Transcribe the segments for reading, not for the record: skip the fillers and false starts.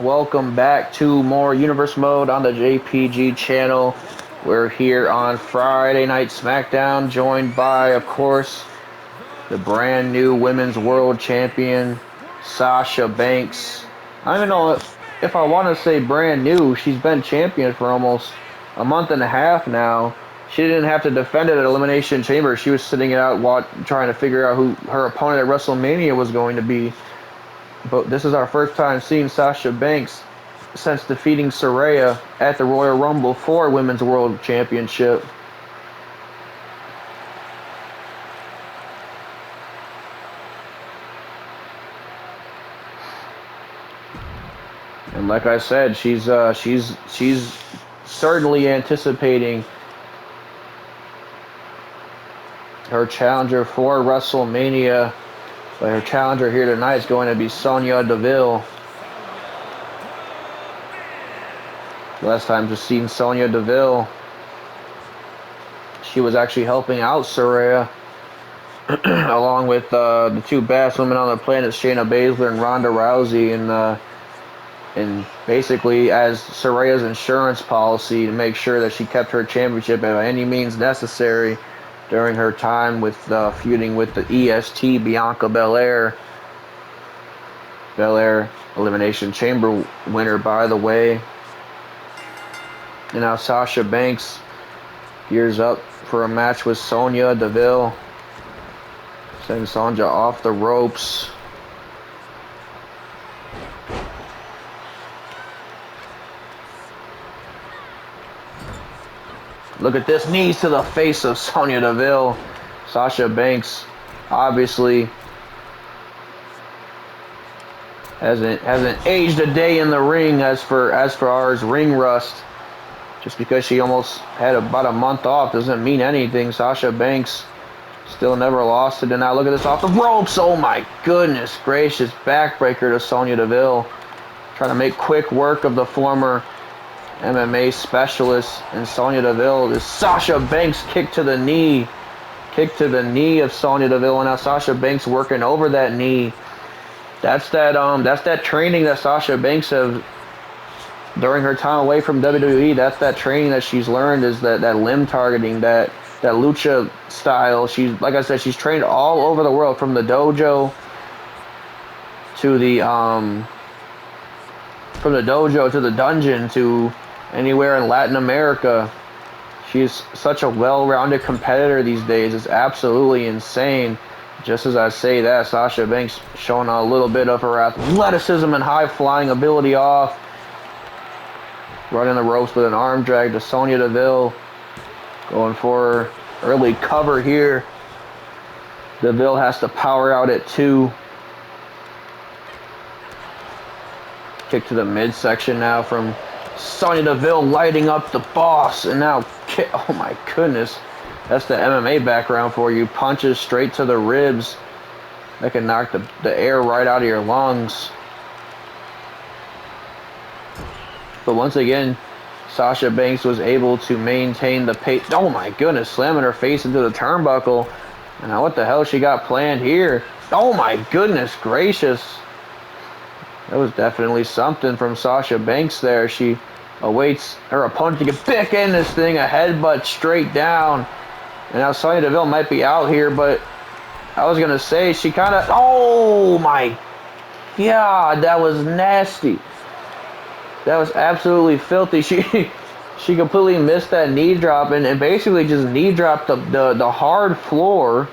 Welcome back to more Universe Mode on the JPG channel. We're here on Friday Night Smackdown, joined by, of course, the brand new Women's World Champion, Sasha Banks. I don't even know if I want to say brand new. She's been champion for almost a month and a half now. She didn't have to defend it at Elimination Chamber. She was sitting it out trying to figure out who her opponent at Wrestlemania was going to be. But this is our first time seeing Sasha Banks since defeating Saraya at the Royal Rumble for Women's World Championship. And like I said, she's certainly anticipating her challenger for WrestleMania. But her challenger here tonight is going to be Sonya Deville. Last time just seen Sonya Deville, she was actually helping out Saraya along with the two best women on the planet, Shayna Baszler and Ronda Rousey, and basically as Saraya's insurance policy to make sure that she kept her championship by any means necessary during her time with feuding with the EST Bianca Belair. Belair Elimination Chamber winner, by the way. And now Sasha Banks gears up for a match with Sonya Deville. Sending Sonya off the ropes. Look at this, knees to the face of Sonya Deville. Sasha Banks obviously hasn't aged a day in the ring as far as ring rust. Just because she almost had about a month off doesn't mean anything. Sasha Banks still never lost it. And now look at this off the ropes. Oh my goodness gracious. Backbreaker to Sonya Deville. Trying to make quick work of the former MMA specialist. And Sonya Deville, this Sasha Banks kick to the knee. Kick to the knee of Sonya Deville. And now Sasha Banks working over that knee. That's that training that Sasha Banks have during her time away from WWE. That's that training that she's learned, is that limb targeting, that lucha style. She's, like I said, she's trained all over the world, from the dojo to the dungeon to anywhere in Latin America. She's such a well-rounded competitor these days. It's absolutely insane. Just as I say that, Sasha Banks showing a little bit of her athleticism and high-flying ability off. Running the ropes with an arm drag to Sonya Deville. Going for early cover here. Deville has to power out at 2. Kick to the midsection now from Sonya Deville, lighting up the boss. And now, oh my goodness. That's the MMA background for you. Punches straight to the ribs. That can knock the air right out of your lungs. But once again, Sasha Banks was able to maintain the pace. Oh my goodness, slamming her face into the turnbuckle. And now what the hell she got planned here? Oh my goodness gracious. That was definitely something from Sasha Banks there. She awaits her opponent to get back in this thing, a headbutt straight down. And now Sonya Deville might be out here, but I was going to say she kind of... Oh my God, that was nasty. That was absolutely filthy. She completely missed that knee drop and basically just knee dropped the hard floor.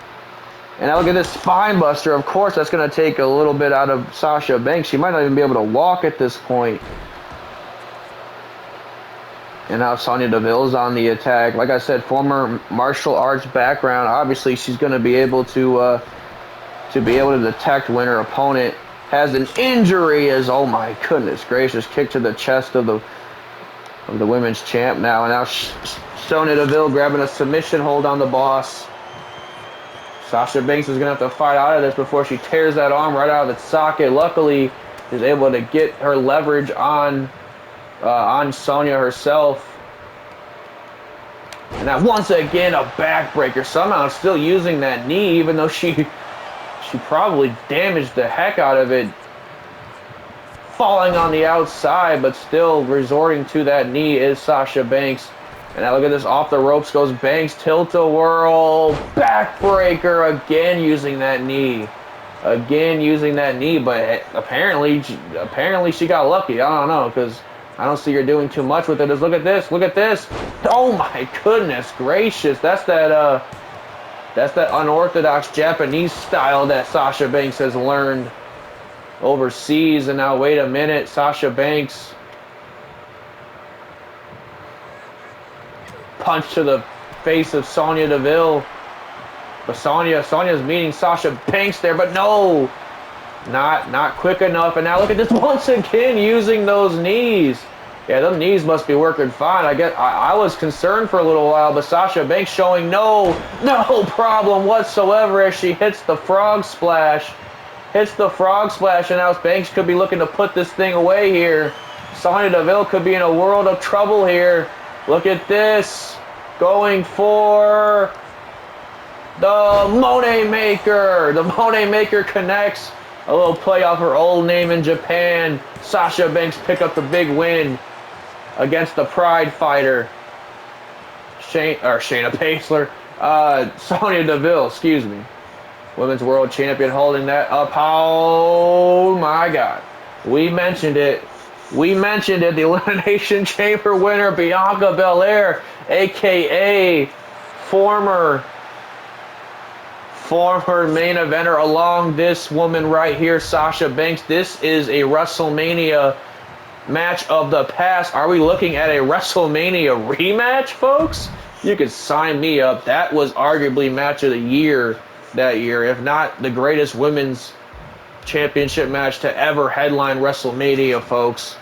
And now look at this spine buster. Of course, that's going to take a little bit out of Sasha Banks. She might not even be able to walk at this point. And now Sonya Deville's on the attack. Like I said, former martial arts background. Obviously, she's going to be able to detect when her opponent has an injury. As, oh my goodness gracious, kick to the chest of the women's champ now. And now Sonya Deville grabbing a submission hold on the boss. Sasha Banks is going to have to fight out of this before she tears that arm right out of its socket. Luckily, is able to get her leverage on Sonya herself. And now once again a backbreaker. Somehow still using that knee, even though she probably damaged the heck out of it falling on the outside, but still resorting to that knee is Sasha Banks. And now look at this, off the ropes goes Banks, tilt-a-whirl, backbreaker, again using that knee. Again using that knee, but apparently she got lucky. I don't know, because I don't see her doing too much with it. Look at this, look at this. Oh my goodness gracious, that's that unorthodox Japanese style that Sasha Banks has learned overseas. And now wait a minute, Sasha Banks punch to the face of Sonya Deville. But Sonya's meeting Sasha Banks there, but no, not quick enough. And now look at this once again using those knees. Yeah, those knees must be working fine. I was concerned for a little while, but Sasha Banks showing no problem whatsoever as she hits the frog splash. Hits the frog splash, and now Banks could be looking to put this thing away here. Sonya Deville could be in a world of trouble here. Look at this. Going for the Monet Maker. The Monet Maker connects. A little play off her old name in Japan. Sasha Banks pick up the big win against the Pride Fighter. Shayna Baszler. Sonya Deville, excuse me. Women's World Champion holding that up. Oh my God. We mentioned it. The Elimination Chamber winner, Bianca Belair, a.k.a. former main eventer along this woman right here, Sasha Banks. This is a WrestleMania match of the past. Are we looking at a WrestleMania rematch, folks? You could sign me up. That was arguably match of the year that year, if not the greatest women's championship match to ever headline WrestleMania, folks.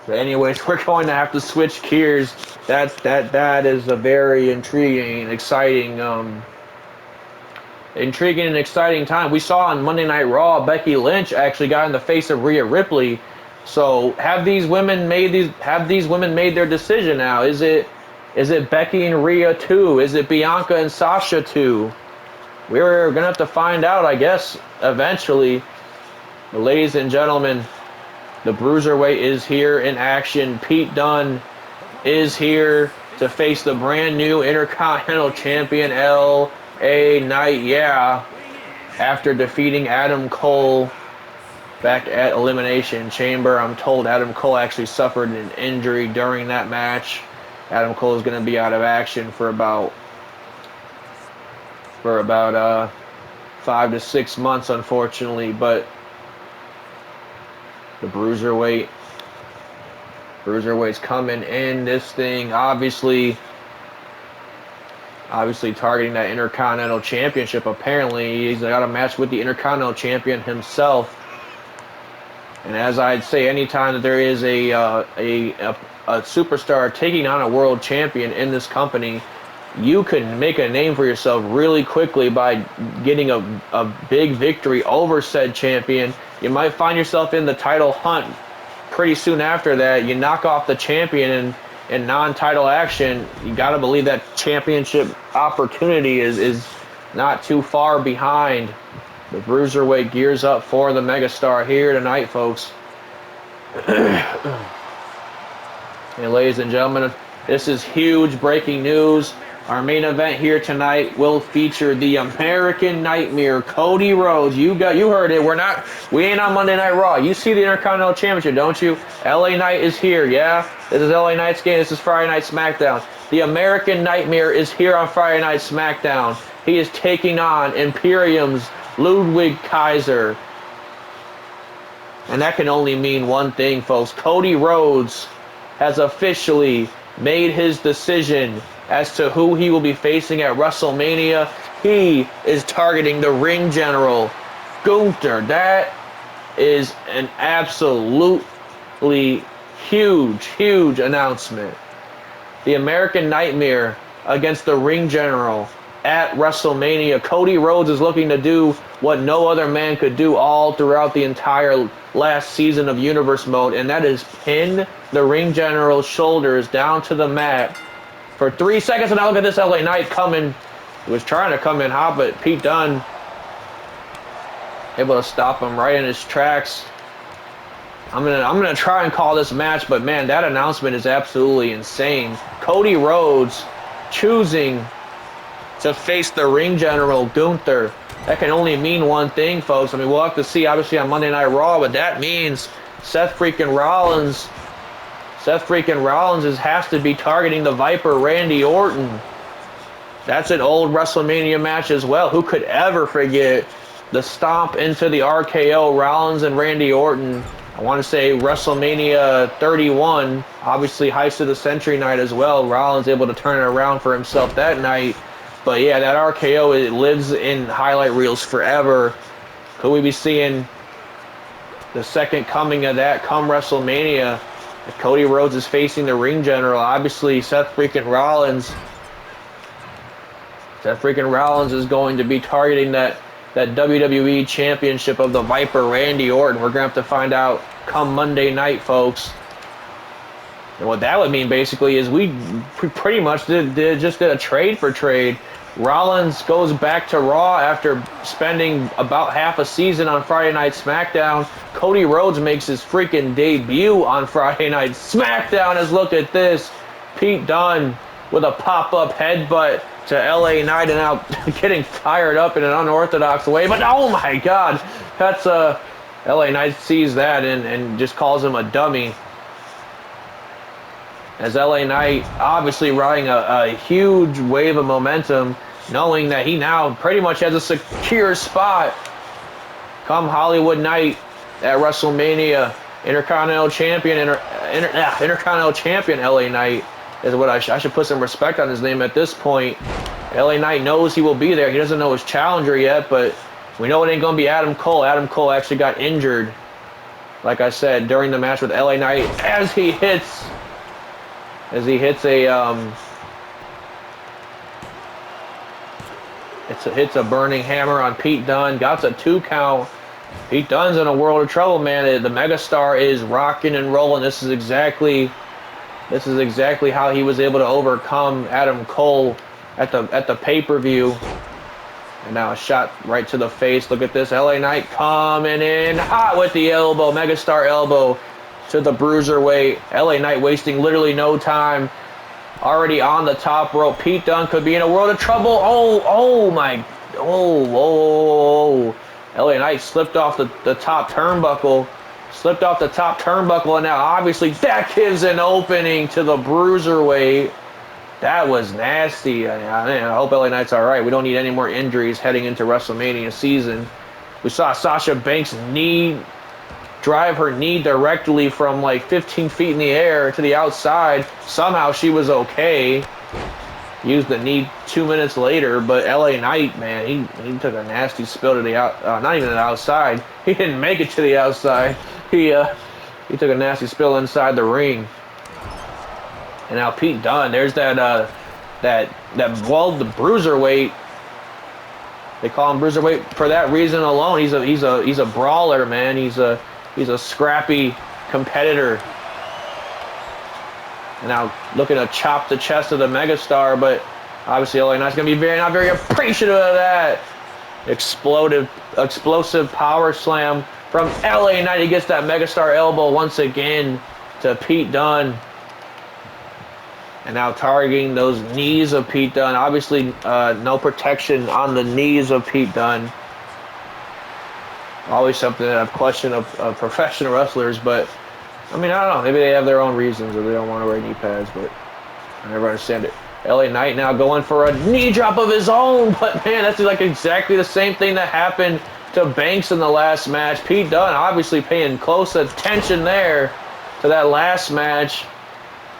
But anyways, we're going to have to switch gears. That is a very intriguing and exciting time. We saw on Monday Night Raw, Becky Lynch actually got in the face of Rhea Ripley. So have these women made their decision now? Is it Becky and Rhea 2? Is it Bianca and Sasha 2? We're gonna have to find out, I guess, eventually. But ladies and gentlemen, the Bruiserweight is here in action. Pete Dunne is here to face the brand new Intercontinental Champion L.A. Knight. Yeah, after defeating Adam Cole back at Elimination Chamber. I'm told Adam Cole actually suffered an injury during that match. Adam Cole is going to be out of action for about 5 to 6 months, unfortunately. But the Bruiserweight's coming in. This thing obviously targeting that Intercontinental Championship. Apparently, he's got a match with the Intercontinental Champion himself. And as I'd say, anytime that there is a superstar taking on a world champion in this company, you can make a name for yourself really quickly by getting a big victory over said champion. You might find yourself in the title hunt pretty soon after that. You knock off the champion in non-title action. You got to believe that championship opportunity is not too far behind. The Bruiserweight gears up for the megastar here tonight, folks. And ladies and gentlemen, this is huge breaking news. Our main event here tonight will feature the American Nightmare, Cody Rhodes. You heard it. We ain't on Monday Night Raw. You see the Intercontinental Championship, don't you? LA Knight is here, yeah? This is LA Knight's game. This is Friday Night Smackdown. The American Nightmare is here on Friday Night Smackdown. He is taking on Imperium's Ludwig Kaiser. And that can only mean one thing, folks. Cody Rhodes has officially made his decision as to who he will be facing at WrestleMania. He is targeting the ring general, Gunther. That is an absolutely huge announcement. The American Nightmare against the ring general at WrestleMania. Cody Rhodes is looking to do what no other man could do all throughout the entire last season of Universe Mode, and that is pin the ring general's shoulders down to the mat for 3 seconds. And now look at this LA Knight coming. He was trying to come in hot, but Pete Dunne able to stop him right in his tracks. I'm gonna try and call this match, but man, that announcement is absolutely insane. Cody Rhodes choosing to face the ring general Gunther. That can only mean one thing, folks. I mean, we'll have to see, obviously, on Monday Night Raw, but that means Seth freaking Rollins has to be targeting the Viper, Randy Orton. That's an old WrestleMania match as well. Who could ever forget the stomp into the RKO, Rollins and Randy Orton? I want to say WrestleMania 31, obviously Heist of the Century night as well. Rollins able to turn it around for himself that night. But yeah, that RKO, it lives in highlight reels forever. Could we be seeing the second coming of that come WrestleMania? If Cody Rhodes is facing the ring general, obviously Seth freaking Rollins is going to be targeting that WWE Championship of the Viper, Randy Orton. We're going to have to find out come Monday night, folks. And what that would mean basically is we pretty much did a trade for trade. Rollins goes back to Raw after spending about half a season on Friday Night Smackdown. Cody Rhodes makes his freaking debut on Friday Night Smackdown. As look at this. Pete Dunne with a pop-up headbutt to LA Knight, and now getting fired up in an unorthodox way. But oh my God, that's LA Knight sees that and just calls him a dummy. As LA Knight obviously riding a huge wave of momentum, knowing that he now pretty much has a secure spot come Hollywood night at WrestleMania. Intercontinental Champion, Intercontinental Champion LA Knight is what I should put some respect on his name at this point. LA Knight knows he will be there. He doesn't know his challenger yet, but we know it ain't going to be Adam Cole. Adam Cole actually got injured, like I said, during the match with LA Knight as he hits a burning hammer on Pete Dunne. Got a 2 count. Pete Dunne's in a world of trouble, man. The megastar is rocking and rolling. This is exactly how he was able to overcome Adam Cole at the pay-per-view. And now a shot right to the face. Look at this. LA Knight coming in hot with the elbow. Megastar elbow to the bruiserweight. LA Knight wasting literally no time. Already on the top rope. Pete Dunne could be in a world of trouble. Oh my. Oh. LA Knight slipped off the top turnbuckle. And now obviously that gives an opening to the bruiserweight. That was nasty. I hope LA Knight's all right. We don't need any more injuries heading into WrestleMania season. We saw Sasha Banks drive her knee directly from like 15 feet in the air to the outside. Somehow she was okay. Used the knee 2 minutes later, but LA Knight, man, he took a nasty spill to the not even the outside. He didn't make it to the outside. He took a nasty spill inside the ring. And now Pete Dunne, there's the bruiserweight. They call him bruiserweight for that reason alone. He's a brawler, man. He's a scrappy competitor. And now looking to chop the chest of the megastar, but obviously LA Knight's gonna be not very appreciative of that. Explosive power slam from LA Knight. He gets that megastar elbow once again to Pete Dunne. And now targeting those knees of Pete Dunne. Obviously, no protection on the knees of Pete Dunne. Always something that I've questioned of professional wrestlers, but I mean, I don't know. Maybe they have their own reasons or they don't want to wear knee pads, but I never understand it. LA Knight now going for a knee drop of his own, but man, that's like exactly the same thing that happened to Banks in the last match. Pete Dunne obviously paying close attention there to that last match,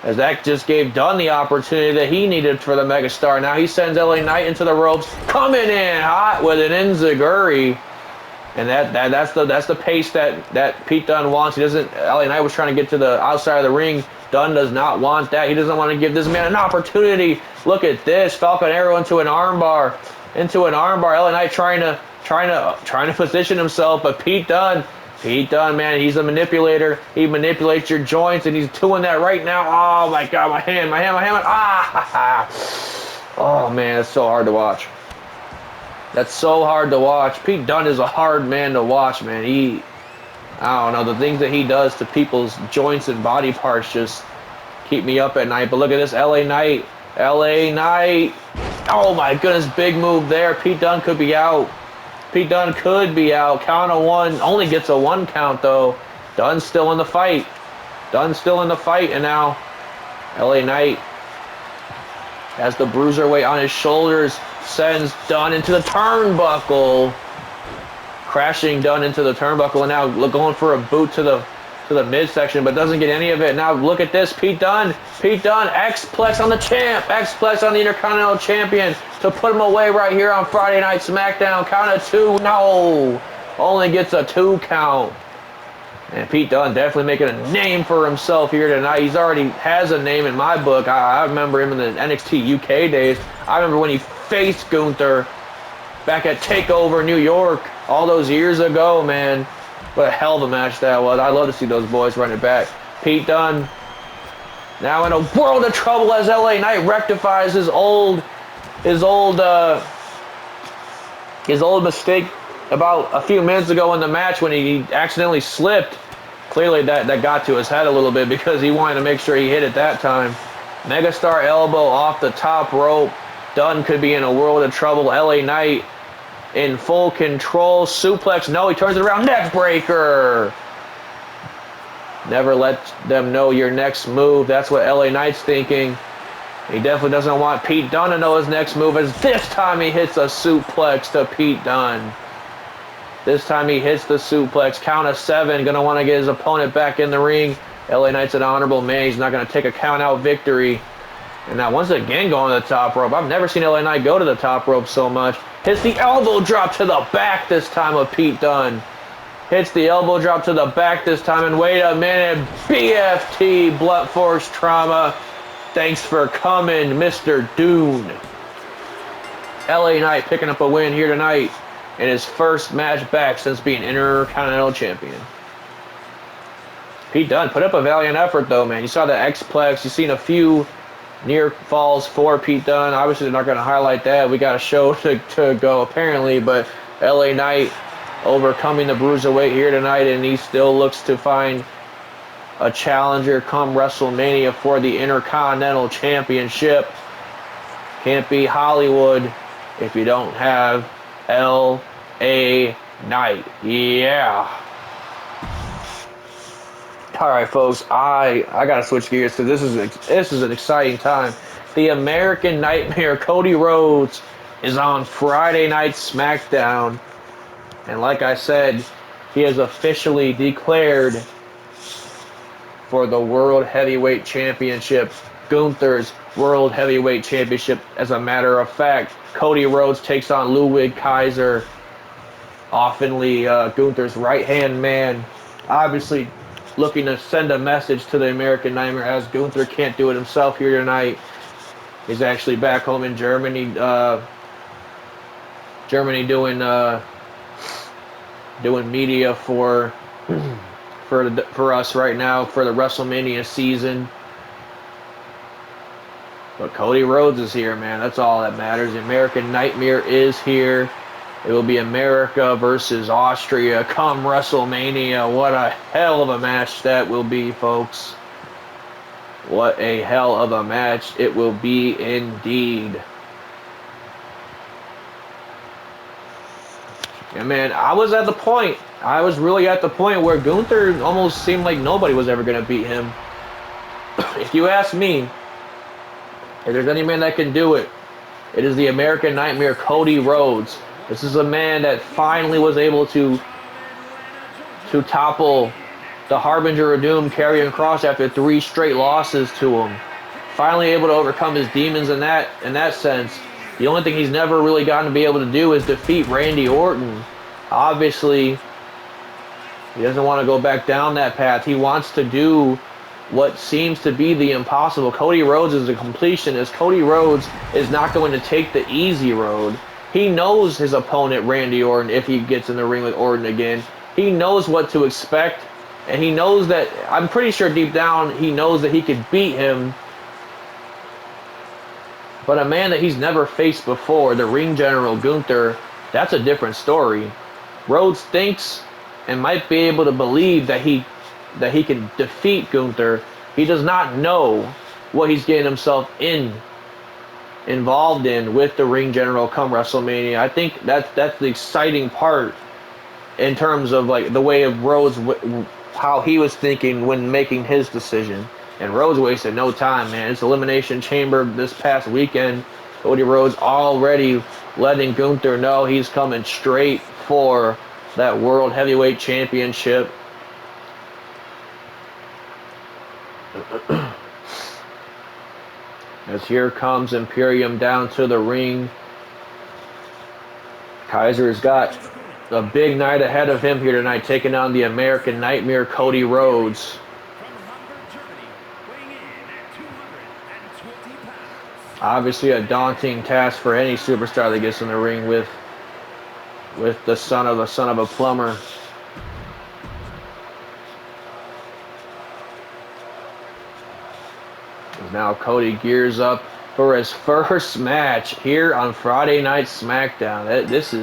as that just gave Dunne the opportunity that he needed for the megastar. Now he sends LA Knight into the ropes, coming in hot with an enziguri. And that's the pace that Pete Dunne wants. He doesn't. LA Knight was trying to get to the outside of the ring. Dunne does not want that. He doesn't want to give this man an opportunity. Look at this Falcon Arrow into an armbar. LA Knight trying to position himself, but Pete Dunne, man, he's a manipulator. He manipulates your joints, and he's doing that right now. Oh my God, my hand. Oh man, it's so hard to watch. That's so hard to watch. Pete Dunne is a hard man to watch, man. I don't know, the things that he does to people's joints and body parts just keep me up at night. But look at this, LA Knight. LA Knight. Oh my goodness, big move there. Pete Dunne could be out. Pete Dunne could be out. Count of one. Only gets a 1 count though. Dunne's still in the fight. Dunne's still in the fight, and now LA Knight has the bruiserweight on his shoulders, sends Dunne into the turnbuckle. Crashing Dunne into the turnbuckle, and now going for a boot to the midsection, but doesn't get any of it. Now look at this, Pete Dunne, X-Plex on the champ, X-Plex on the Intercontinental Champion to put him away right here on Friday Night Smackdown. Count of 2, no, only gets a 2 count. And Pete Dunne definitely making a name for himself here tonight. He's already has a name in my book. I remember him in the NXT UK days. I remember when he faced Gunther back at TakeOver New York all those years ago, man. What a hell of a match that was. I love to see those boys run it back. Pete Dunne now in a world of trouble as LA Knight rectifies his old mistake about a few minutes ago in the match when he accidentally slipped. Clearly that got to his head a little bit because he wanted to make sure he hit it that time. Megastar elbow off the top rope. Dunne could be in a world of trouble. LA Knight in full control. Suplex. No, he turns it around. Neck breaker. Never let them know your next move. That's what LA Knight's thinking. He definitely doesn't want Pete Dunne to know his next move, as this time he hits a suplex to Pete Dunne. This time he hits the suplex. Count of 7. Going to want to get his opponent back in the ring. LA Knight's an honorable man. He's not going to take a count-out victory. And now once again going to the top rope. I've never seen LA Knight go to the top rope so much. Hits the elbow drop to the back this time of Pete Dunne. Hits the elbow drop to the back this time. And wait a minute. BFT, blunt force trauma. Thanks for coming, Mr. Dunne. LA Knight picking up a win here tonight in his first match back since being Intercontinental Champion. Pete Dunne put up a valiant effort though, man. You saw the X-Plex. You've seen a few near falls for Pete Dunne. Obviously, they're not going to highlight that. We got a show to go apparently, but LA Knight overcoming the bruiserweight here tonight, and he still looks to find a challenger come WrestleMania for the Intercontinental Championship. Can't be Hollywood if you don't have LA Knight. Yeah. All right, folks. I gotta switch gears because this is an exciting time. The American Nightmare Cody Rhodes is on Friday Night Smackdown, and like I said, he is officially declared for the World Heavyweight Championship, Gunther's World Heavyweight Championship. As a matter of fact, Cody Rhodes takes on Ludwig Kaiser, oftenly Gunther's right-hand man. Obviously, looking to send a message to the American Nightmare, as Gunther can't do it himself here tonight. He's actually back home in Germany, doing media for us right now for the WrestleMania season. But Cody Rhodes is here, man. That's all that matters. The American Nightmare is here. It will be America versus Austria come WrestleMania. What a hell of a match that will be, folks. What a hell of a match it will be indeed. And man, I was really at the point where Gunther almost seemed like nobody was ever going to beat him. If you ask me, if there's any man that can do it, it is the American Nightmare, Cody Rhodes. This is a man that finally was able to topple the Harbinger of Doom, Karrion Kross, after 3 straight losses to him. Finally able to overcome his demons in that sense. The only thing he's never really gotten to be able to do is defeat Randy Orton. Obviously, he doesn't want to go back down that path. He wants to do what seems to be the impossible. Cody Rhodes is a completionist. Cody Rhodes is not going to take the easy road. He knows his opponent, Randy Orton, if he gets in the ring with Orton again. He knows what to expect, and he knows that, I'm pretty sure deep down, he knows that he could beat him. But a man that he's never faced before, the ring general Gunther, that's a different story. Rhodes thinks and might be able to believe that he can defeat Gunther, he does not know what he's getting himself involved in with the ring general come WrestleMania. I think that's the exciting part in terms of like the way of Rhodes, how he was thinking when making his decision. And Rhodes wasted no time, man. It's Elimination Chamber this past weekend. Cody Rhodes already letting Gunther know he's coming straight for that World Heavyweight Championship. As here comes Imperium down to the ring. Kaiser's got a big night ahead of him here tonight, taking on the American Nightmare, Cody Rhodes. Obviously a daunting task for any superstar that gets in the ring with the son of a plumber. Now Cody gears up for his first match here on Friday Night Smackdown. This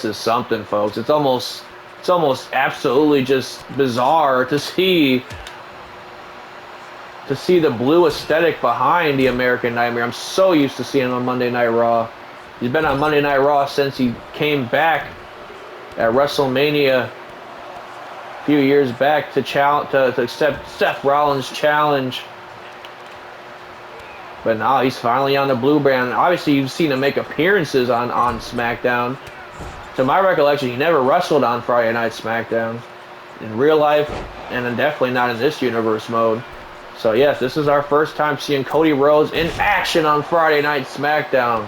is something, folks. It's almost absolutely just bizarre to see the blue aesthetic behind the American Nightmare. I'm so used to seeing him on Monday Night Raw. He's been on Monday Night Raw since he came back at WrestleMania a few years back to accept Seth Rollins' challenge. But now he's finally on the blue brand. Obviously, you've seen him make appearances on SmackDown. To my recollection, he never wrestled on Friday Night Smackdown in real life, and then definitely not in this universe mode. So yes, this is our first time seeing Cody Rhodes in action on Friday Night Smackdown.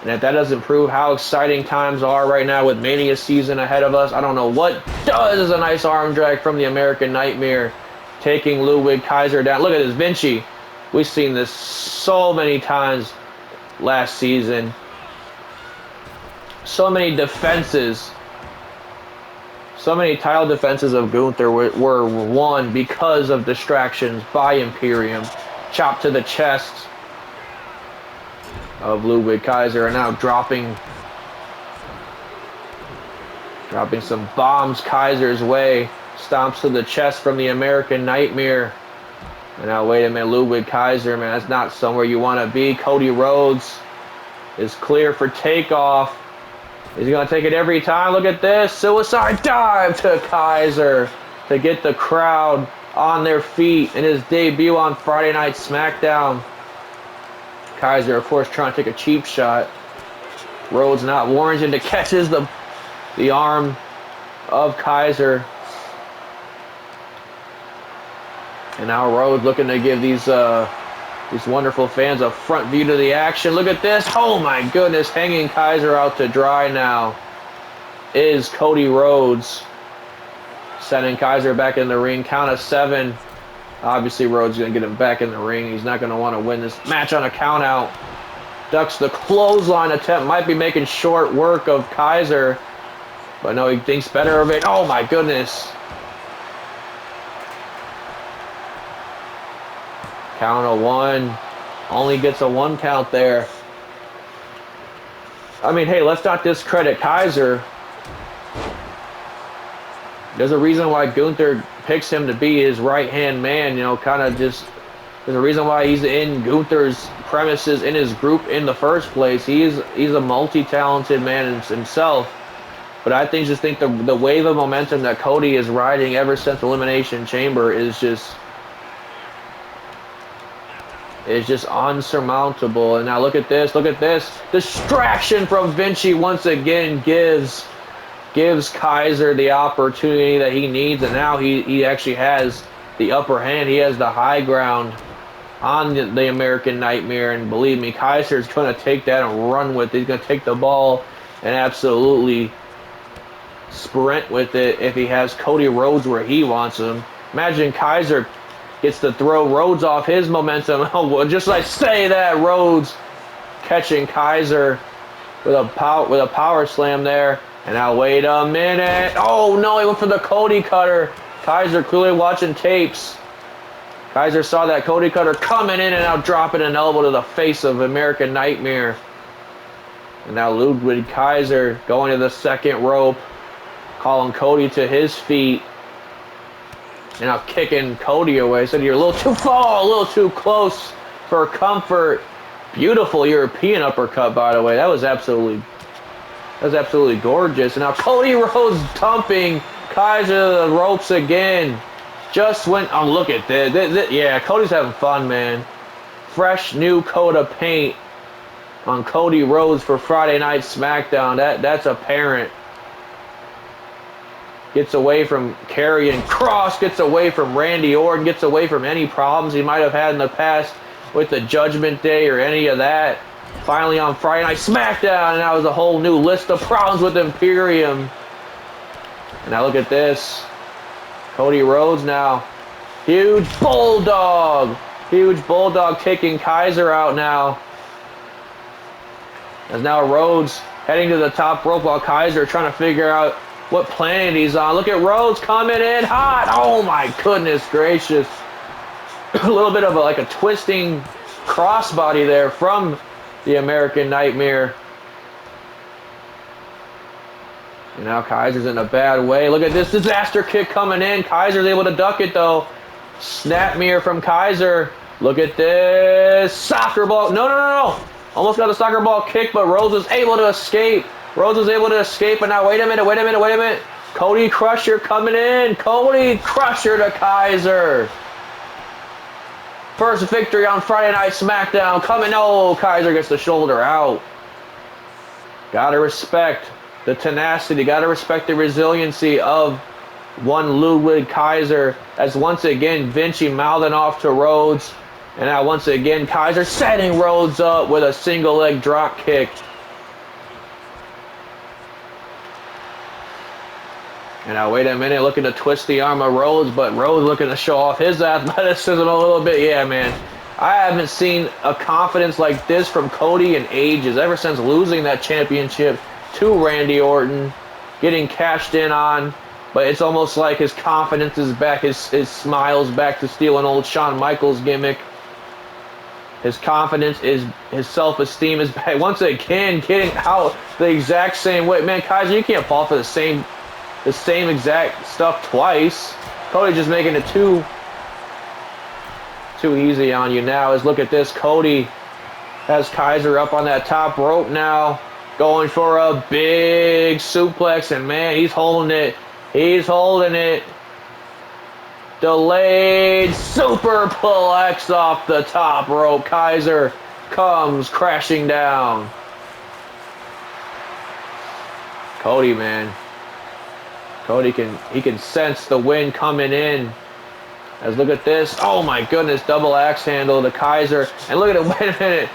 And if that doesn't prove how exciting times are right now with Mania season ahead of us, I don't know what does. A nice arm drag from the American Nightmare, taking Ludwig Kaiser down. Look at this, Vinci. We've seen this so many times last season. So many defenses. So many title defenses of Gunther were won because of distractions by Imperium. Chop to the chest of Ludwig Kaiser, and now dropping some bombs Kaiser's way. Stomps to the chest from the American Nightmare. And now, wait a minute, Ludwig Kaiser, man, that's not somewhere you want to be. Cody Rhodes is clear for takeoff. He's going to take it every time. Look at this. Suicide dive to Kaiser to get the crowd on their feet in his debut on Friday Night Smackdown. Kaiser, of course, trying to take a cheap shot. Rhodes not warranted to catches the arm of Kaiser. And now Rhodes looking to give these wonderful fans a front view to the action. Look at this. Oh my goodness. Hanging Kaiser out to dry now is Cody Rhodes. Sending Kaiser back in the ring. Count of 7. Obviously Rhodes is going to get him back in the ring. He's not going to want to win this match on a count out. Ducks the clothesline attempt. Might be making short work of Kaiser. But no, he thinks better of it. Oh my goodness. Count of 1. Only gets a 1 count there. I mean, hey, let's not discredit Kaiser. There's a reason why Gunther picks him to be his right-hand man, you know, kind of just... There's a reason why he's in Gunther's premises, in his group in the first place. He's a multi-talented man himself. But I just think the wave of momentum that Cody is riding ever since Elimination Chamber is just unsurmountable. And now look at this. Distraction from Vinci once again gives Kaiser the opportunity that he needs, and now he actually has the upper hand. He has the high ground on the American Nightmare, and believe me, Kaiser's going to take that and run with it. He's going to take the ball and absolutely sprint with it if he has Cody Rhodes where he wants him. Imagine Kaiser gets to throw Rhodes off his momentum. Oh, well, just like say that, Rhodes catching Kaiser with a power slam there. And now wait a minute. Oh no, he went for the Cody cutter. Kaiser clearly watching tapes. Kaiser saw that Cody cutter coming in and now dropping an elbow to the face of American Nightmare. And now Ludwig Kaiser going to the second rope. calling Cody to his feet. And now kicking Cody away. Said you're a little too far, a little too close for comfort. Beautiful European uppercut, by the way. That was absolutely gorgeous. And now Cody Rhodes dumping Kaiser to the ropes again. Just went. Oh, look at this. Yeah, Cody's having fun, man. Fresh new coat of paint on Cody Rhodes for Friday Night Smackdown. That's apparent. Gets away from Karrion Kross, gets away from Randy Orton, gets away from any problems he might have had in the past with the Judgment Day or any of that. Finally on Friday Night Smackdown, and that was a whole new list of problems with Imperium. And now look at this. Cody Rhodes now. Huge Bulldog. Huge Bulldog taking Kaiser out now. As now Rhodes heading to the top rope while Kaiser trying to figure out what planet he's on. Look at Rhodes coming in hot. Oh my goodness gracious. A little bit of like a twisting crossbody there from the American Nightmare. And now Kaiser's in a bad way. Look at this disaster kick coming in. Kaiser's able to duck it though. Snap mirror from Kaiser. Look at this. Soccer ball. No. Almost got a soccer ball kick, but Rhodes was able to escape. Rhodes was able to escape, and now wait a minute. Cody Crusher coming in. Cody Crusher to Kaiser. First victory on Friday Night Smackdown coming. Oh, Kaiser gets the shoulder out. Gotta respect the tenacity. Gotta respect the resiliency of one Ludwig Kaiser. As once again, Vinci mouthing off to Rhodes. And now once again, Kaiser setting Rhodes up with a single leg drop kick. And now wait a minute, looking to twist the arm of Rhodes, but Rhodes looking to show off his athleticism a little bit. Yeah, man. I haven't seen a confidence like this from Cody in ages, ever since losing that championship to Randy Orton, getting cashed in on. But it's almost like his confidence is back, his smile's back to steal an old Shawn Michaels gimmick. His confidence is, his self-esteem is back. Once again, getting out the exact same way. Man, Kaiser, you can't fall for the same exact stuff twice. Cody just making it too easy on you now. As look at this, Cody has Kaiser up on that top rope now, going for a big suplex, and man, he's holding it. He's holding it. Delayed superplex off the top rope. Kaiser comes crashing down. Cody, man. Cody can sense the wind coming in. As look at this. Oh my goodness, double axe handle to Kaiser. And look at it, wait a minute.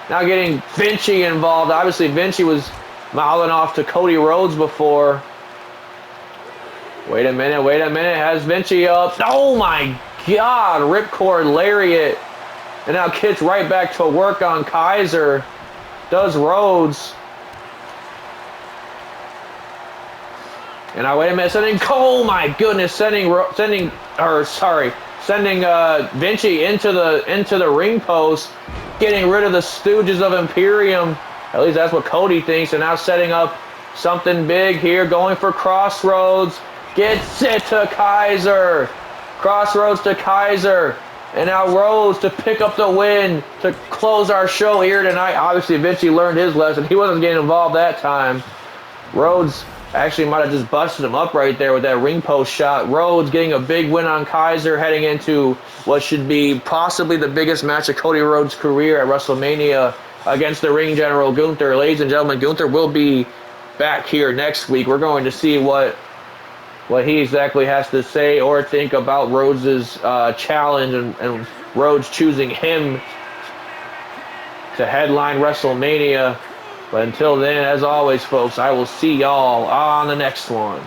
Now getting Vinci involved. Obviously Vinci was mouthing off to Cody Rhodes before. Wait a minute. Has Vinci up. Oh my God, ripcord lariat. And now gets right back to work on Kaiser. Does Rhodes. And now wait a minute, oh my goodness, sending Vinci into the ring post, getting rid of the Stooges of Imperium. At least that's what Cody thinks. And now setting up something big here, going for Crossroads. Gets it to Kaiser. Crossroads to Kaiser. And now Rhodes to pick up the win to close our show here tonight. Obviously, Vinci learned his lesson. He wasn't getting involved that time. Rhodes actually might have just busted him up right there with that ring post shot. Rhodes getting a big win on Kaiser, heading into what should be possibly the biggest match of Cody Rhodes' career at WrestleMania against the ring general Gunther. Ladies and gentlemen, Gunther will be back here next week. We're going to see what he exactly has to say or think about Rhodes' challenge and Rhodes choosing him to headline WrestleMania. But until then, as always, folks, I will see y'all on the next one.